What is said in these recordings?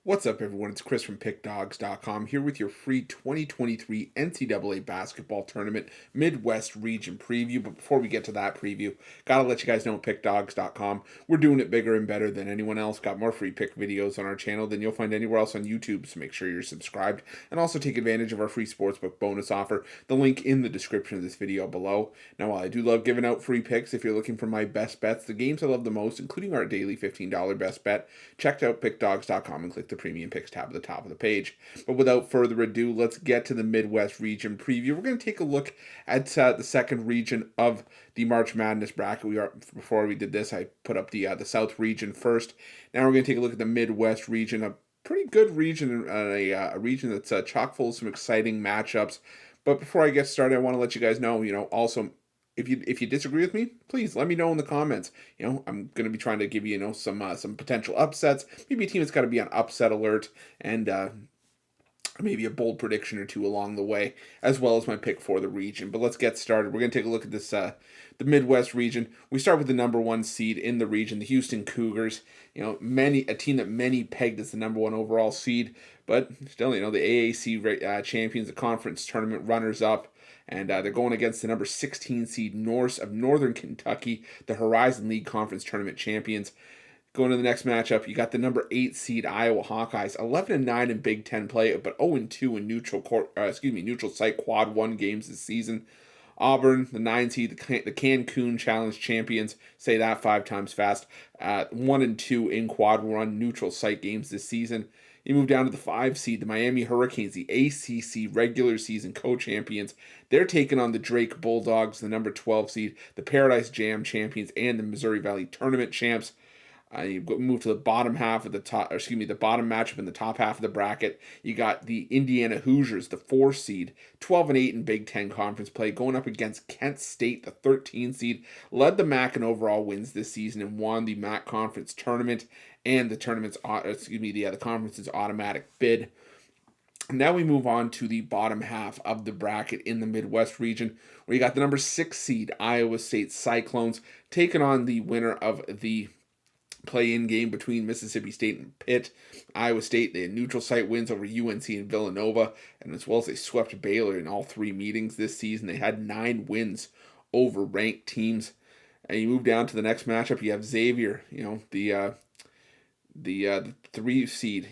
What's up, everyone? It's Chris from Pickdawgz.com here with your free 2023 NCAA basketball tournament Midwest region preview. But before we get to that preview, gotta let you guys know at Pickdawgz.com, we're doing it bigger and better than anyone else. Got more free pick videos on our channel than you'll find anywhere else on YouTube, so make sure you're subscribed and also take advantage of our free Sportsbook bonus offer. The link in the description of this video below. Now, while I do love giving out free picks, if you're looking for my best bets, the games I love the most, including our daily $15 best bet, check out Pickdawgz.com and click the Premium Picks tab at the top of the page. But without further ado, let's get to the Midwest region preview. We're going to take a look at the second region of the March Madness bracket. Before we did this, I put up the South region first. Now we're going to take a look at the Midwest region, a pretty good region, a region that's chock full of some exciting matchups. But before I get started, I want to let you guys know, also, if you disagree with me, please let me know in the comments. I'm going to be trying to give you, some potential upsets. Maybe a team that's got to be on upset alert, and maybe a bold prediction or two along the way, as well as my pick for the region. But let's get started. We're going to take a look at this the Midwest region. We start with the number one seed in the region, the Houston Cougars. A team that many pegged as the number one overall seed, but still, the AAC champions, the conference tournament runners-up. And they're going against the number 16 seed Norse of Northern Kentucky, the Horizon League Conference Tournament champions. Going to the next matchup, you got the number 8 seed Iowa Hawkeyes, 11-9 in Big Ten play, but 0-2 in neutral site quad 1 games this season. Auburn, the 9 seed, the Cancun Challenge champions, say that 5 times fast, 1-2 in quad 1 neutral site games this season. You move down to the 5 seed, the Miami Hurricanes, the ACC regular season co-champions. They're taking on the Drake Bulldogs, the number 12 seed, the Paradise Jam champions, and the Missouri Valley Tournament champs. You move to the bottom half of the bottom matchup in the top half of the bracket. You got the Indiana Hoosiers, the 4 seed, 12-8 in Big Ten conference play, going up against Kent State, the 13 seed, led the MAC in overall wins this season and won the MAC conference tournament and the conference's automatic bid. Now we move on to the bottom half of the bracket in the Midwest region, where you got the number 6 seed Iowa State Cyclones taking on the winner of the play-in game between Mississippi State and Pitt. Iowa State, they had neutral site wins over UNC and Villanova, and as well as they swept Baylor in all 3 meetings this season. They had 9 wins over ranked teams. And you move down to the next matchup, you have Xavier, the 3 seed,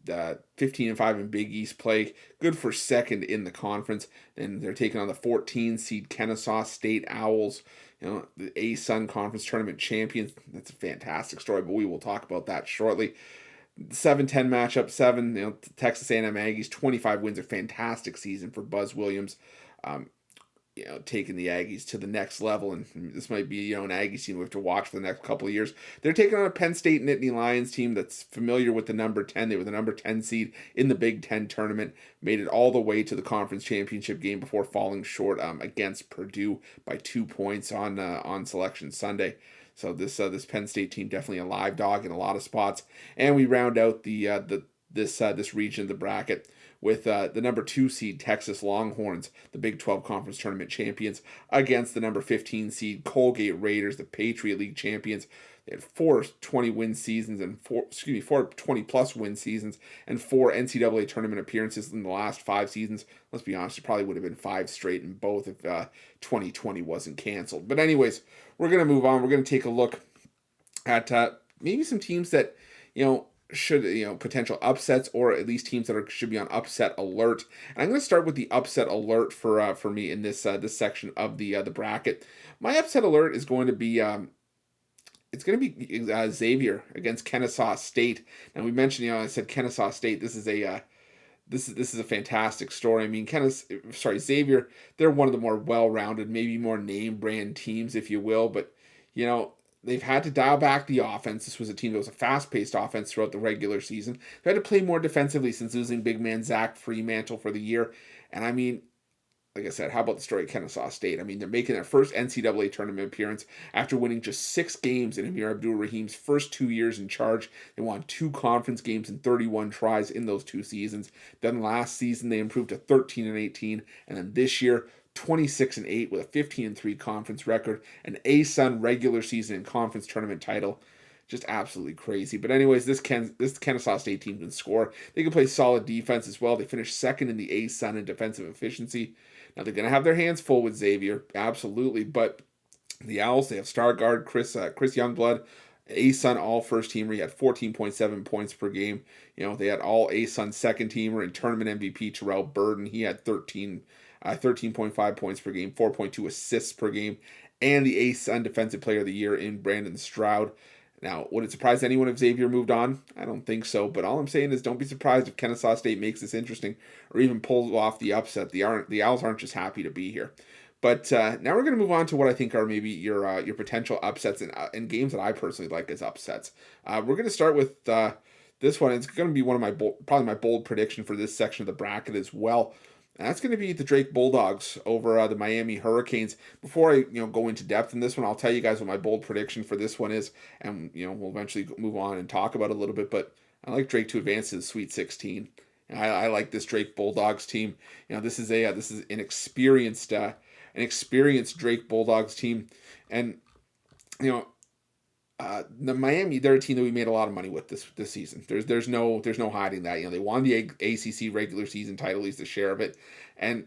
the 15-5 in Big East play, good for second in the conference. And they're taking on the 14 seed Kennesaw State Owls, the A-Sun Conference Tournament champions. That's a fantastic story, but we will talk about that shortly. 7-10 matchup, 7, Texas A&M Aggies, 25 wins, a fantastic season for Buzz Williams. Taking the Aggies to the next level, and this might be, an Aggies team we have to watch for the next couple of years. They're taking on a Penn State Nittany Lions team that's familiar with the number 10. They were the number 10 seed in the Big Ten tournament, made it all the way to the conference championship game before falling short against Purdue by 2 points on Selection Sunday. So this Penn State team definitely a live dog in a lot of spots. And we round out this region of the bracket with the number 2 seed Texas Longhorns, the Big 12 Conference Tournament champions, against the number 15 seed Colgate Raiders, the Patriot League champions. They had 4 20-win seasons and 4 20-plus win seasons and 4 NCAA tournament appearances in the last 5 seasons. Let's be honest, it probably would have been 5 straight in both if 2020 wasn't canceled. But anyways, we're going to move on. We're going to take a look at maybe some teams that, should potential upsets, or at least teams that should be on upset alert. And I'm going to start with the upset alert for me in this section of the bracket. My upset alert is going to be Xavier against Kennesaw State. Now we mentioned, I said Kennesaw State. This is a fantastic story. I mean, Xavier, they're one of the more well-rounded, maybe more name brand teams, if you will, but they've had to dial back the offense. This was a team that was a fast-paced offense throughout the regular season. They had to play more defensively since losing big man Zach Freemantle for the year. And I mean, like I said, how about the story of Kennesaw State? I mean, they're making their first NCAA tournament appearance after winning just 6 games in Amir Abdul-Rahim's first 2 years in charge. They won 2 conference games in 31 tries in those 2 seasons. Then last season, they improved to 13-18. And then this year, 26-8 with a 15-3 conference record, an A-Sun regular season and conference tournament title. just absolutely crazy. But anyways, this Kennesaw State team can score. They can play solid defense as well. They finished second in the ASUN in defensive efficiency. Now they're going to have their hands full with Xavier, absolutely. But the Owls, they have star guard Chris Youngblood, ASUN all first teamer. He had 14.7 points per game. They had all ASUN second teamer and tournament MVP Terrell Burden. He had 13.5 points per game, 4.2 assists per game, and the ASUN Defensive Player of the Year in Brandon Stroud. Now, would it surprise anyone if Xavier moved on? I don't think so, but all I'm saying is don't be surprised if Kennesaw State makes this interesting or even pulls off the upset. The Owls aren't just happy to be here. But now we're going to move on to what I think are maybe your potential upsets and games that I personally like as upsets. We're going to start with this one. It's going to be one of my probably my bold prediction for this section of the bracket as well. And that's going to be the Drake Bulldogs over the Miami Hurricanes. Before I go into depth in this one, I'll tell you guys what my bold prediction for this one is, and we'll eventually move on and talk about it a little bit. But I like Drake to advance to the Sweet 16. I like this Drake Bulldogs team. This is an experienced Drake Bulldogs team, and the Miami, they're a team that we made a lot of money with this season. There's no hiding that. They won the ACC regular season title, at least a share of it, and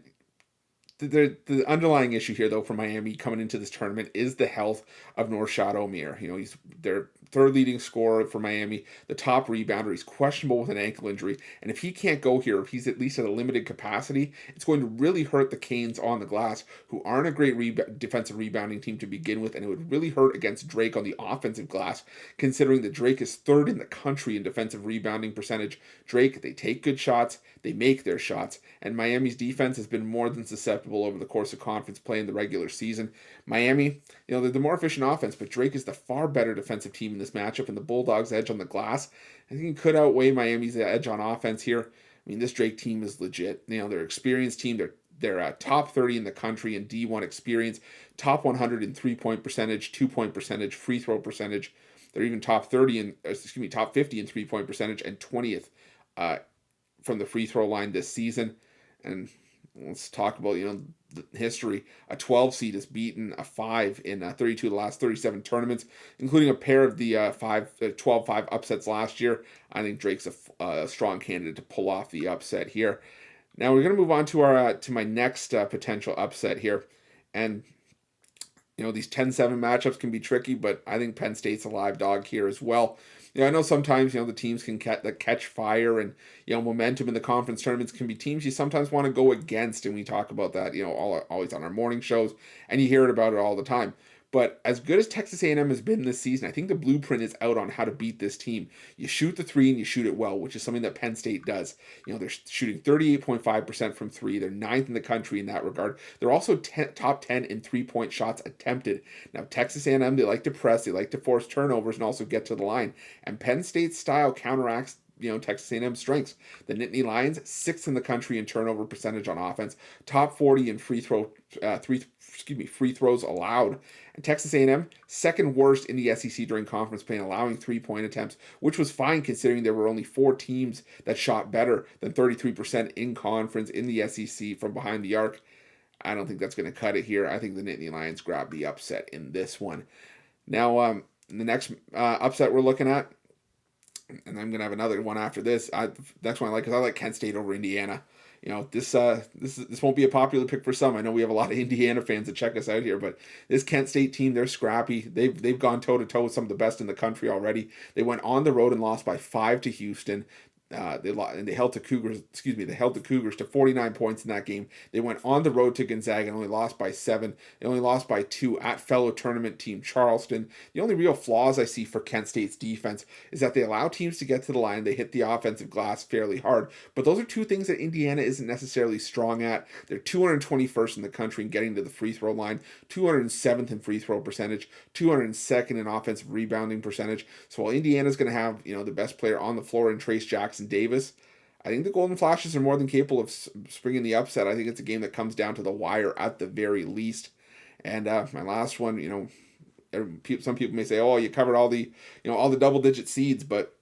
the underlying issue here, though, for Miami coming into this tournament is the health of Norshad Omier. He's their third leading scorer for Miami, the top rebounder. He's questionable with an ankle injury, and if he can't go here, if he's at least at a limited capacity, it's going to really hurt the Canes on the glass, who aren't a great defensive rebounding team to begin with, and it would really hurt against Drake on the offensive glass, considering that Drake is third in the country in defensive rebounding percentage. Drake, they take good shots, they make their shots, and Miami's defense has been more than susceptible over the course of conference play in the regular season. Miami, they're the more efficient offense, but Drake is the far better defensive team in this matchup, and the Bulldogs' edge on the glass, I think it could outweigh Miami's edge on offense here. This Drake team is legit. They're an experienced team. They're top 30 in the country in D1 experience, top 100 in 3-point percentage, 2-point percentage, free throw percentage. They're even top 50 in 3-point percentage and 20th from the free throw line this season. And let's talk about the history. A 12 seed has beaten a 5 in 32 of the last 37 tournaments, including a pair of the 12-5 upsets last year. I think Drake's a strong candidate to pull off the upset here. Now we're going to move on to my next potential upset here, and these 10-7 matchups can be tricky, but I think Penn State's a live dog here as well. I know sometimes, the teams can catch fire, and, momentum in the conference tournaments can be teams you sometimes want to go against, and we talk about that, always on our morning shows, and you hear about it all the time. But as good as Texas A&M has been this season, I think the blueprint is out on how to beat this team. You shoot the three and you shoot it well, which is something that Penn State does. They're shooting 38.5% from three. They're ninth in the country in that regard. They're also top 10 in 3-point shots attempted. Now, Texas A&M, they like to press, they like to force turnovers and also get to the line. And Penn State's style counteracts Texas A&M's strengths. The Nittany Lions, 6th in the country in turnover percentage on offense, top 40 in free throws allowed. And Texas A&M, second worst in the SEC during conference play, allowing 3-point attempts, which was fine considering there were only 4 teams that shot better than 33% in conference in the SEC from behind the arc. I don't think that's going to cut it here. I think the Nittany Lions grab the upset in this one. Now, the next upset we're looking at, and I'm gonna have another one after this. Next one I like because I like Kent State over Indiana. This won't be a popular pick for some. I know we have a lot of Indiana fans that check us out here, but this Kent State team, they're scrappy. They've gone toe to toe with some of the best in the country already. They went on the road and lost by 5 to Houston. They held the Cougars to 49 points in that game. They went on the road to Gonzaga and only lost by 7. They only lost by 2 at fellow tournament team Charleston. The only real flaws I see for Kent State's defense is that they allow teams to get to the line. They hit the offensive glass fairly hard, but those are two things that Indiana isn't necessarily strong at. They're 221st in the country in getting to the free throw line, 207th in free throw percentage, 202nd in offensive rebounding percentage. So while Indiana's going to have the best player on the floor in Trace Jackson Davis, I think the Golden Flashes are more than capable of springing the upset. I think it's a game that comes down to the wire at the very least. And my last one, some people may say, "Oh, you covered all the double-digit seeds," but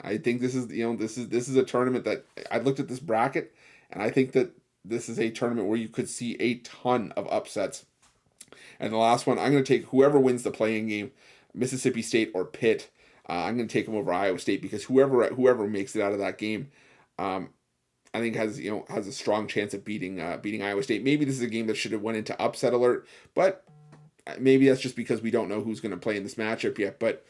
I think this is a tournament that I looked at this bracket, and I think that this is a tournament where you could see a ton of upsets. And the last one, I'm going to take whoever wins the playing game, Mississippi State or Pitt. I'm going to take them over Iowa State because whoever makes it out of that game, I think has a strong chance of beating Iowa State. Maybe this is a game that should have went into upset alert, but maybe that's just because we don't know who's going to play in this matchup yet. But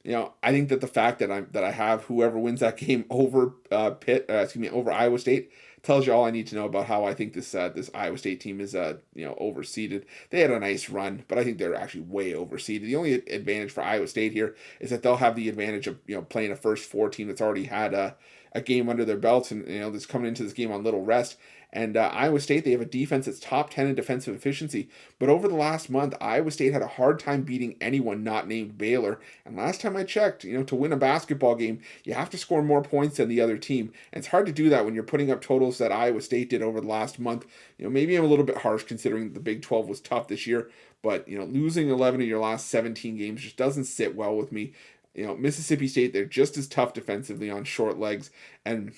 I think that the fact that I have whoever wins that game over over Iowa State tells you all I need to know about how I think this Iowa State team is overseeded. They had a nice run, but I think they're actually way overseeded. The only advantage for Iowa State here is that they'll have the advantage of playing a first four team that's already had a game under their belts and that's coming into this game on little rest. And Iowa State, they have a defense that's top 10 in defensive efficiency. But over the last month, Iowa State had a hard time beating anyone not named Baylor. And last time I checked, to win a basketball game, you have to score more points than the other team. And it's hard to do that when you're putting up totals that Iowa State did over the last month. Maybe I'm a little bit harsh considering the Big 12 was tough this year. But, losing 11 of your last 17 games just doesn't sit well with me. Mississippi State, they're just as tough defensively on short legs. And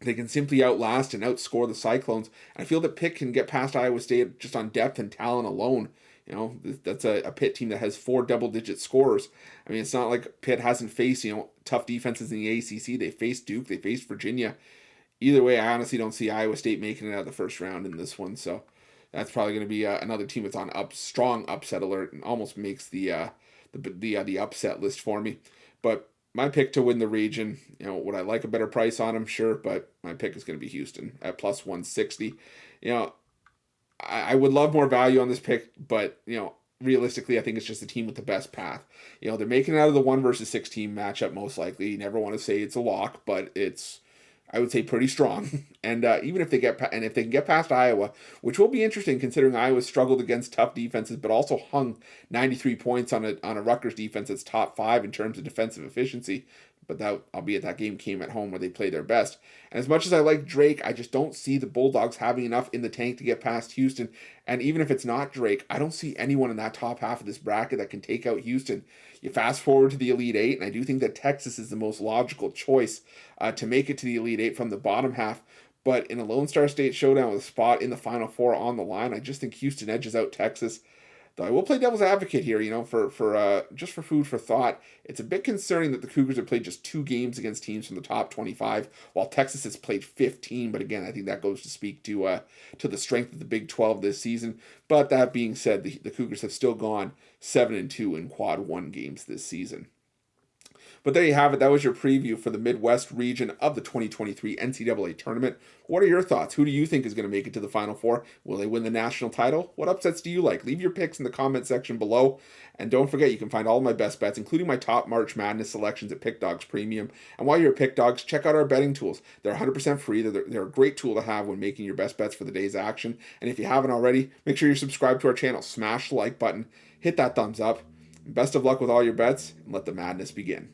they can simply outlast and outscore the Cyclones. I feel that Pitt can get past Iowa State just on depth and talent alone. That's a Pitt team that has 4 double-digit scorers. I mean, it's not like Pitt hasn't faced, tough defenses in the ACC. They faced Duke. They faced Virginia. Either way, I honestly don't see Iowa State making it out of the first round in this one. So that's probably going to be another team that's on strong upset alert and almost makes the upset list for me. But my pick to win the region, would I like a better price on him? Sure, but my pick is going to be Houston at plus 160. I would love more value on this pick, but, realistically, I think it's just the team with the best path. They're making it out of the 1 versus 6 team matchup most likely. You never want to say it's a lock, but it's, I would say, pretty strong. And even if they can get past Iowa, which will be interesting considering Iowa struggled against tough defenses, but also hung 93 points on a Rutgers defense that's top 5 in terms of defensive efficiency. But that game came at home where they played their best. And as much as I like Drake, I just don't see the Bulldogs having enough in the tank to get past Houston. And even if it's not Drake, I don't see anyone in that top half of this bracket that can take out Houston. You fast forward to the Elite Eight, and I do think that Texas is the most logical choice to make it to the Elite Eight from the bottom half. But in a Lone Star State showdown with a spot in the Final Four on the line, I just think Houston edges out Texas. Though I will play devil's advocate here, for just for food for thought. It's a bit concerning that the Cougars have played just 2 games against teams from the top 25, while Texas has played 15. But again, I think that goes to speak to the strength of the Big 12 this season. But that being said, the Cougars have still gone 7-2 in quad 1 games this season. But there you have it. That was your preview for the Midwest region of the 2023 NCAA tournament. What are your thoughts? Who do you think is going to make it to the Final Four? Will they win the national title? What upsets do you like? Leave your picks in the comment section below. And don't forget, you can find all of my best bets, including my top March Madness selections at Pick Dawgz Premium. And while you're at Pick Dawgz, check out our betting tools. They're 100% free. They're a great tool to have when making your best bets for the day's action. And if you haven't already, make sure you're subscribed to our channel. Smash the like button. Hit that thumbs up. Best of luck with all your bets, and let the madness begin.